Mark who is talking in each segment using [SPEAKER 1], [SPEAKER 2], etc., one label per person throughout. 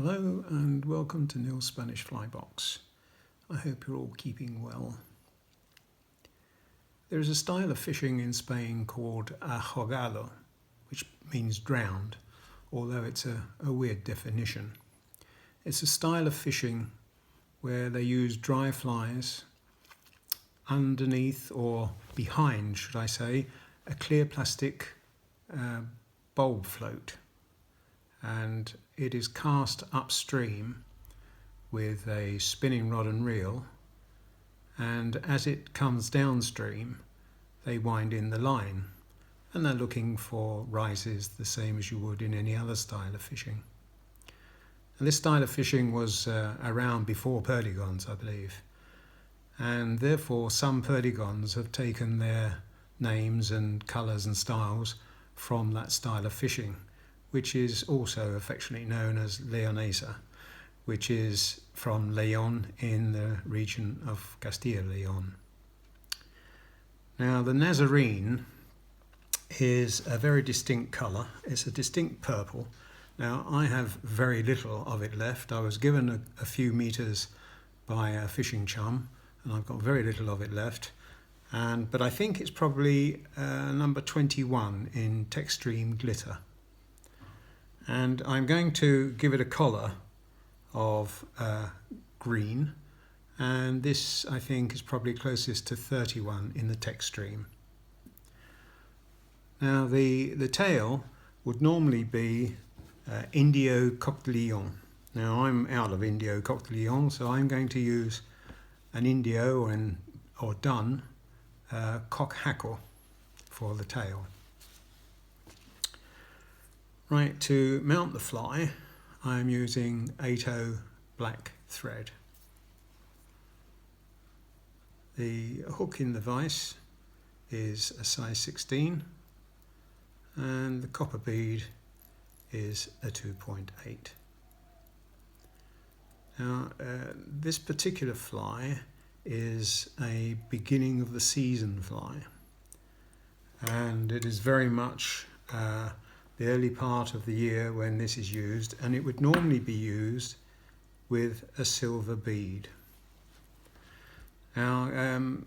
[SPEAKER 1] Hello and welcome to Neil's Spanish Fly Box. I hope you're all keeping well. There is a style of fishing in Spain called ahogado, which means drowned, although it's a weird definition. It's a style of fishing where they use dry flies underneath, or behind, should I say, a clear plastic bulb float. And it is cast upstream with a spinning rod and reel, and as it comes downstream they wind in the line, and they're looking for rises the same as you would in any other style of fishing. And this style of fishing was around before perdigons, I believe, and therefore some perdigons have taken their names and colours and styles from that style of fishing, which is also affectionately known as Leonesa, which is from Leon in the region of Castilla-Leon. Now, the Nazarene is a very distinct colour. It's a distinct purple. Now, I have very little of it left. I was given a few metres by a fishing chum, and I've got very little of it left. But I think it's probably number 21 in Textreme Glitter. And I'm going to give it a collar of green, and this I think is probably closest to 31 in the Textreme. Now the tail would normally be Indio Coquelillon. Now I'm out of Indio Coquelillon, so I'm going to use an Indio or dun cock hackle for the tail. Right, to mount the fly, I am using 8/0 black thread. The hook in the vise is a size 16, and the copper bead is a 2.8. Now, this particular fly is a beginning of the season fly, and it is very much the early part of the year when this is used, and it would normally be used with a silver bead. Now,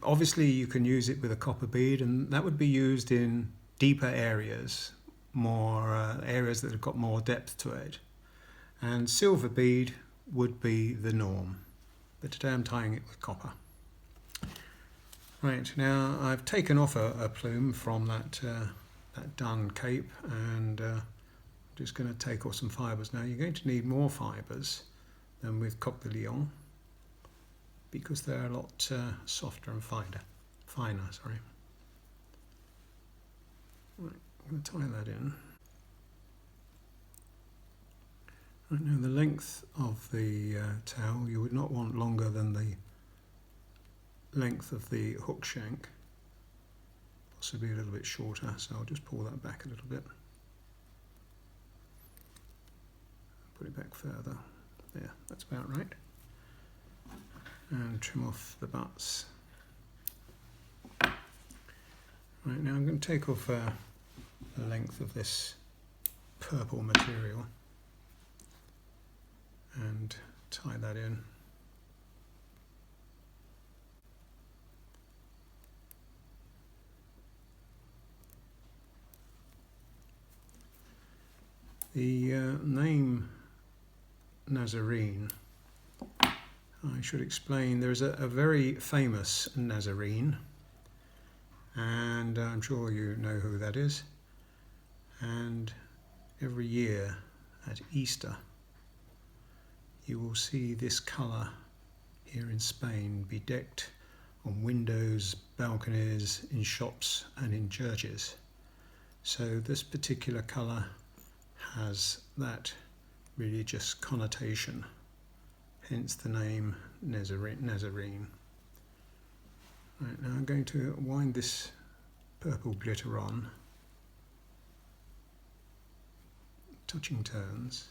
[SPEAKER 1] obviously you can use it with a copper bead, and that would be used in deeper areas, more areas that have got more depth to it, and silver bead would be the norm, but today I'm tying it with copper. Right, now I've taken off a plume from that dun cape, and I'm just going to take off some fibres. Now you're going to need more fibres than with Coq de Lion, because they're a lot softer and finer. Sorry. Right, I'm going to tie that in. Right, now the length of the tail, you would not want longer than the length of the hook shank. Possibly a little bit shorter, so I'll just pull that back a little bit. Put it back further. There, that's about right. And trim off the butts. Right, now I'm going to take off the length of this purple material and tie that in. The name Nazarene, I should explain, there is a very famous Nazarene, and I'm sure you know who that is. And every year at Easter you will see this colour here in Spain be decked on windows, balconies, in shops and in churches. So this particular colour has that religious connotation, hence the name Nazarene. Right, now I'm going to wind this purple glitter on, touching turns.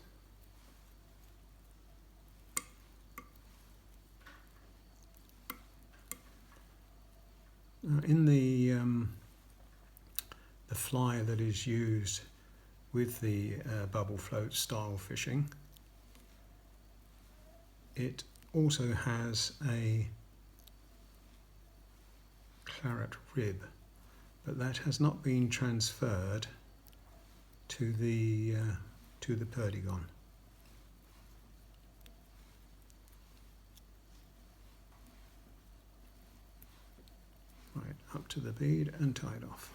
[SPEAKER 1] Now in the fly that is used with the bubble float style fishing, it also has a claret rib, but that has not been transferred to the Perdigon. Right, up to the bead and tied off.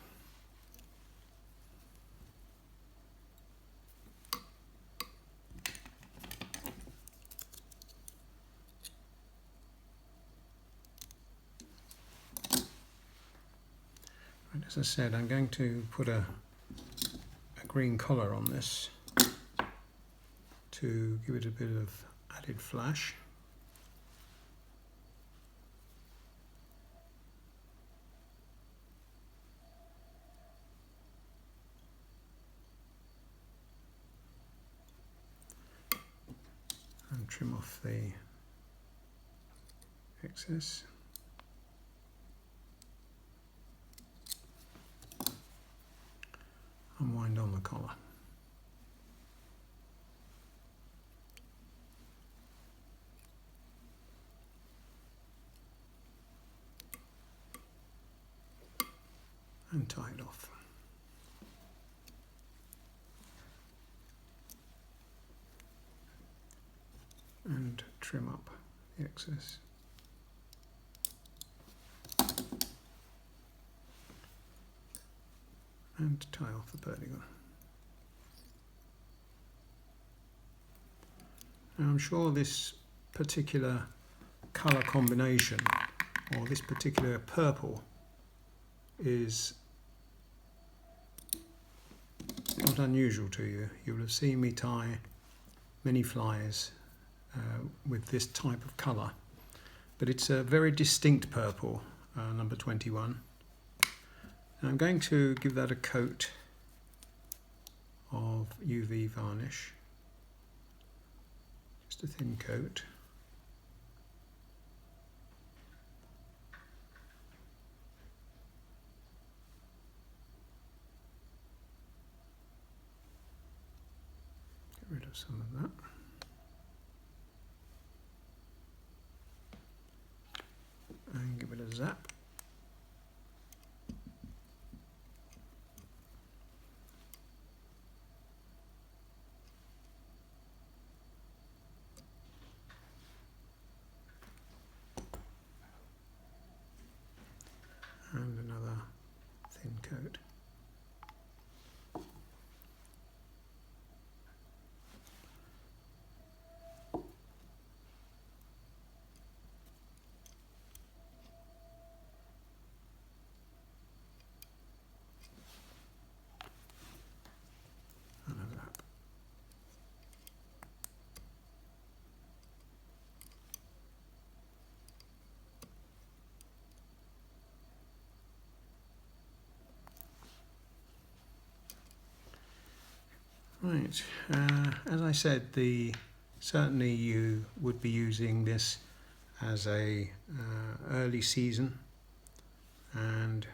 [SPEAKER 1] Right, as I said, I'm going to put a green collar on this to give it a bit of added flash. And trim off the excess. And wind on the collar. And tie it off. And trim up the excess. And tie off the Perdigon. Now I'm sure this particular colour combination, or this particular purple, is not unusual to you. You'll have seen me tie many flies with this type of colour, but it's a very distinct purple, number 21. And I'm going to give that a coat of UV varnish, just a thin coat. Get rid of some of that. And give it a zap. And another thin coat. And a zap. Right, as I said, certainly you would be using this as a early season, and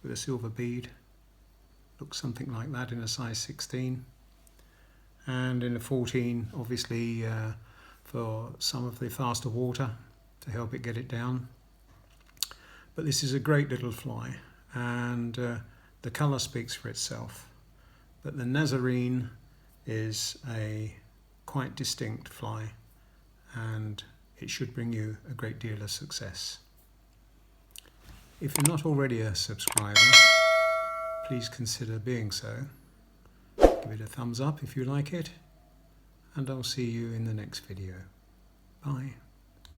[SPEAKER 1] with a silver bead, looks something like that in a size 16, and in a 14 obviously for some of the faster water to help it get it down. But this is a great little fly, and the colour speaks for itself. But the Nazarene is a quite distinct fly, and it should bring you a great deal of success. If you're not already a subscriber, please consider being so. Give it a thumbs up if you like it, and I'll see you in the next video. Bye.